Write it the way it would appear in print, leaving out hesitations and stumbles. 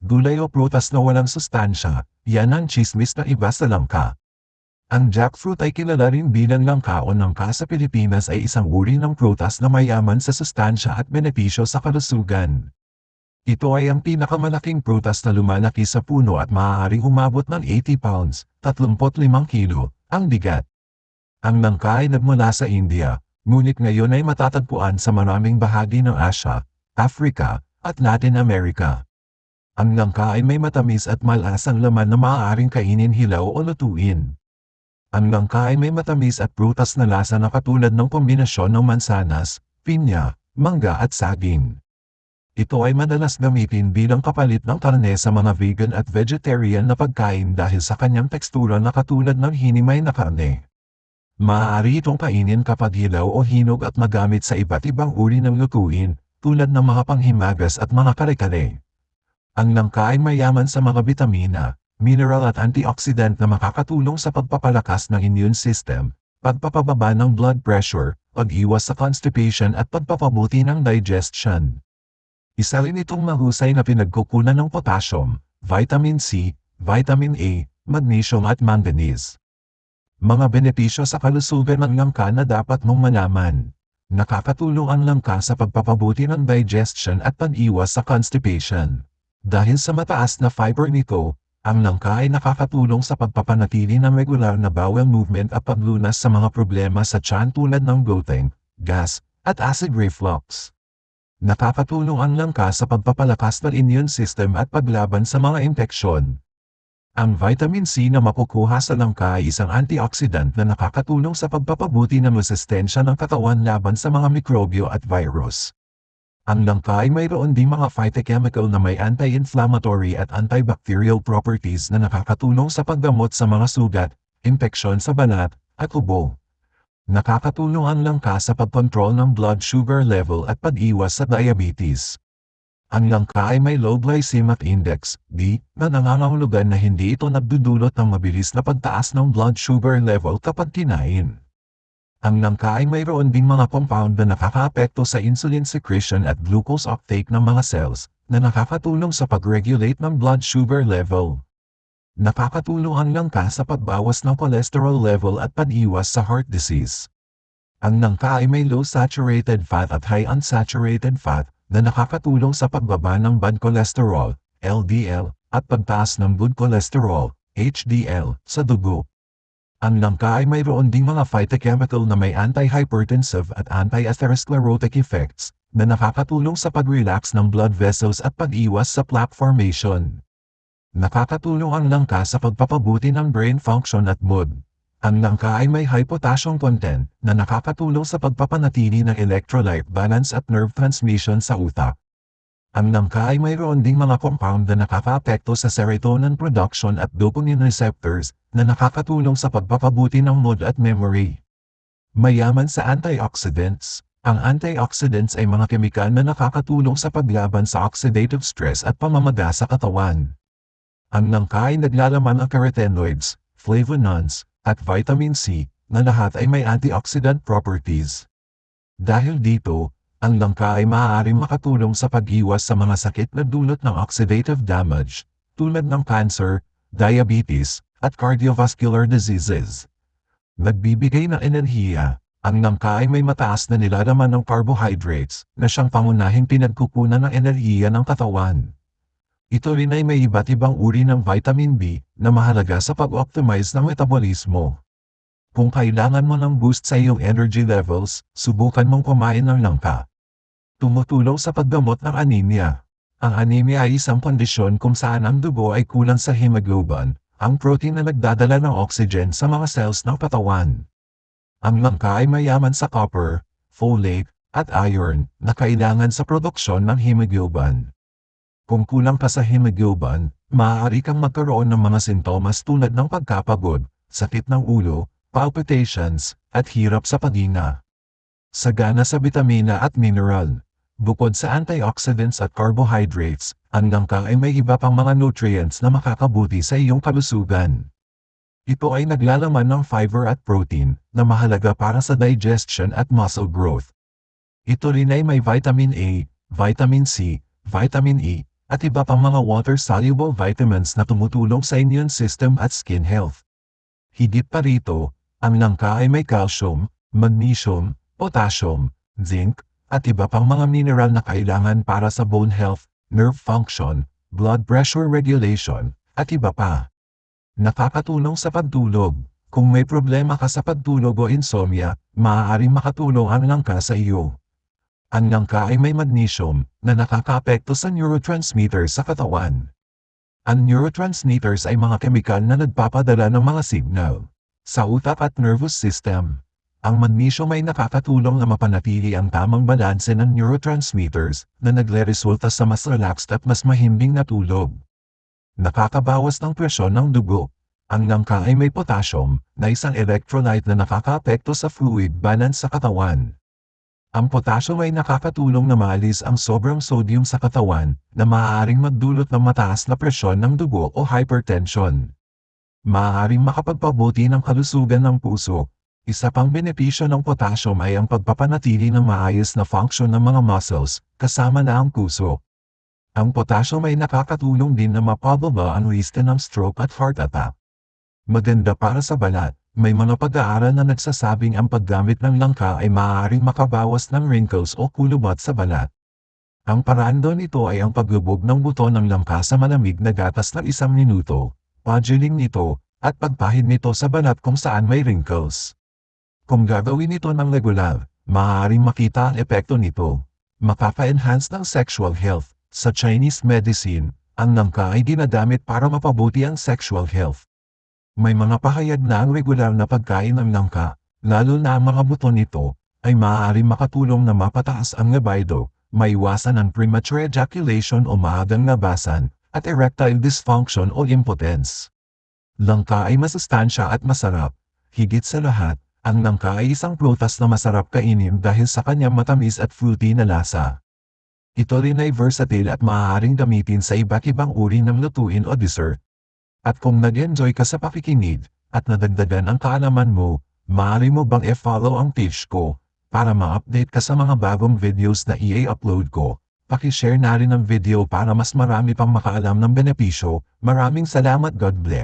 gulay o prutas na walang sustansya, yan ang tsismis na iba sa langka. Ang jackfruit ay kilala rin bilang langka o nangka sa Pilipinas ay isang uri ng prutas na mayaman sa sustansya at benepisyo sa kalusugan. Ito ay ang pinakamalaking prutas na lumalaki sa puno at maaaring umabot ng 80 pounds, 35 kilo, ang bigat. Ang langka ay nagmula sa India, ngunit ngayon ay matatagpuan sa maraming bahagi ng Asia, Africa, at Latin America. Ang langka ay may matamis at malasang laman na maaaring kainin hilaw o lutuin. Ang langka ay may matamis at prutas na lasa na katulad ng kombinasyon ng mansanas, pinya, mangga at saging. Ito ay madalas gamitin bilang kapalit ng karne sa mga vegan at vegetarian na pagkain dahil sa kanyang tekstura na katulad ng hinimay na karne. Maaari itong kainin kapag hilaw o hinog at magamit sa iba't ibang uri ng lutuin, tulad ng mga panghimagas at mga kare-kare. Ang langka ay mayaman sa mga bitamina, mineral at antioxidant na makakatulong sa pagpapalakas ng immune system, pagpapababa ng blood pressure, pag-iwas sa constipation at pagpapabuti ng digestion. Isa rin itong mahusay na pinagkukunan ng potassium, vitamin C, vitamin A, magnesium at manganese. Mga benepisyo sa kalusugan ng langka na dapat mong malaman. Nakakatulong ang langka sa pagpapabuti ng digestion at pag-iwas sa constipation. Dahil sa mataas na fiber nito, ang langka ay nakakatulong sa pagpapanatili ng regular na bowel movement at paglunas sa mga problema sa tiyan tulad ng bloating, gas, at acid reflux. Nakakatulong ang langka sa pagpapalakas ng immune system at paglaban sa mga impeksyon. Ang vitamin C na makukuha sa langka ay isang antioxidant na nakakatulong sa pagpapabuti ng resistensya ng katawan laban sa mga mikrobyo at virus. Ang langka ay mayroon ding mga phytochemical na may anti-inflammatory at antibacterial properties na nakakatulong sa paggamot sa mga sugat, impeksyon sa balat, at ubo. Nakakatulong ang langka sa pagkontrol ng blood sugar level at pag-iwas sa diabetes. Ang langka ay may low glycemic index, D, na nangangahulugan na hindi ito nagdudulot ng mabilis na pagtaas ng blood sugar level kapag kinain. Ang langka ay mayroon ding mga compound na nakakaapekto sa insulin secretion at glucose uptake ng mga cells, na nakakatulong sa pag-regulate ng blood sugar level. Nakakatulong ang langka sa pagbawas ng cholesterol level at pag-iwas sa heart disease. Ang langka ay may low saturated fat at high unsaturated fat, na nakakatulong sa pagbaba ng bad cholesterol, LDL, at pagtaas ng good cholesterol, HDL, sa dugo. Ang langka ay mayroon ding mga phytochemical na may anti-hypertensive at anti-atherosclerotic effects, na nakakatulong sa pag-relax ng blood vessels at pag-iwas sa plaque formation. Nakakatulong ang langka sa pagpapabuti ng brain function at mood. Ang langka ay may high potassium content na nakakatulong sa pagpapanatili ng electrolyte balance at nerve transmission sa utak. Ang langka ay mayroon ding mga compound na nakakaapekto sa serotonin production at dopamine receptors na nakakatulong sa pagpapabuti ng mood at memory. Mayaman sa antioxidants. Ang antioxidants ay mga kemikal na nakakatulong sa paglaban sa oxidative stress at pamamaga sa katawan. Ang langka ay naglalaman ng carotenoids, flavonoids, at vitamin C, na lahat ay may antioxidant properties. Dahil dito, ang langka ay maaaring makatulong sa pag-iwas sa mga sakit na dulot ng oxidative damage, tulad ng cancer, diabetes, at cardiovascular diseases. Nagbibigay ng enerhiya, ang langka ay may mataas na nilalaman ng carbohydrates, na siyang pangunahing pinagkukunan ng enerhiya ng katawan. Ito rin ay may iba't ibang uri ng vitamin B, na mahalaga sa pag-optimize ng metabolismo. Kung kailangan mo ng boost sa iyong energy levels, subukan mong kumain ng langka. Tumutulong sa paggamot ng anemia. Ang anemia ay isang kondisyon kung saan ang dugo ay kulang sa hemoglobin, ang protein na nagdadala ng oxygen sa mga cells ng katawan. Ang langka ay mayaman sa copper, folate, at iron, na kailangan sa produksyon ng hemoglobin. Kung kulang ka sa hemoglobin, maaari kang magkaroon ng mga sintomas tulad ng pagkapagod, sakit ng ulo, palpitations, at hirap sa paghinga. Sagana sa bitamina at mineral. Bukod sa antioxidants at carbohydrates, ang langka ay may iba pang mga nutrients na makakabuti sa iyong kalusugan. Ito ay naglalaman ng fiber at protein, na mahalaga para sa digestion at muscle growth. Ito rin ay may vitamin A, vitamin C, vitamin E, at iba pang mga water-soluble vitamins na tumutulong sa immune system at skin health. Higit pa rito, ang langka ay may calcium, magnesium, potassium, zinc, at iba pang mga mineral na kailangan para sa bone health, nerve function, blood pressure regulation, at iba pa. Nakakatulong sa pagtulog. Kung may problema ka sa pagtulog o insomnia, maaaring makatulong ang langka sa iyo. Ang langka ay may magnesium na nakakaapekto sa neurotransmitters sa katawan. Ang neurotransmitters ay mga kemikal na nagpapadala ng mga signal sa utak at nervous system. Ang magnesium ay nakakatulong na mapanatili ang tamang balanse ng neurotransmitters na nagre-resulta sa mas relaxed at mas mahimbing na tulog. Nakakabawas ng presyon ng dugo. Ang langka ay may potassium na isang electrolyte na nakakaapekto sa fluid balance sa katawan. Ang potassium ay nakakatulong na maalis ang sobrang sodium sa katawan na maaaring magdulot ng mataas na presyon ng dugo o hypertension. Maaaring makapagpabuti ng kalusugan ng puso. Isa pang benepisyo ng potassium ay ang pagpapanatili ng maayos na function ng mga muscles, kasama na ang puso. Ang potassium ay nakakatulong din na mapababa ang risk ng stroke at heart attack. Maganda para sa balat. May mga pag-aaral na nagsasabing ang paggamit ng langka ay maaaring makabawas ng wrinkles o kulubot sa balat. Ang paraan doon ito ay ang paglubog ng buto ng langka sa malamig na gatas ng 1 minuto, pagduling nito, at pagpahid nito sa balat kung saan may wrinkles. Kung gagawin ito ng regular, maaaring makita ang epekto nito. Makaka-enhance ng sexual health. Sa Chinese medicine, ang langka ay ginagamit para mapabuti ang sexual health. May mga pahayag na ang regular na pagkain ng langka, lalo na ang mga buto nito, ay maaaring makatulong na mapataas ang libido, maiwasan ang premature ejaculation o maagang labasan, at erectile dysfunction o impotence. Langka ay masustansya at masarap. Higit sa lahat, ang langka ay isang prutas na masarap kainin dahil sa kanyang matamis at fruity na lasa. Ito rin ay versatile at maaaring gamitin sa iba't ibang uri ng lutuin o dessert. At kung nag-enjoy ka sa pakikinig, at nadagdagan ang kaalaman mo, maaari mo bang i-follow ang page ko, para ma-update ka sa mga bagong videos na i-upload ko. Paki-share na rin ang video para mas marami pang makaalam ng benepisyo. Maraming salamat. God bless.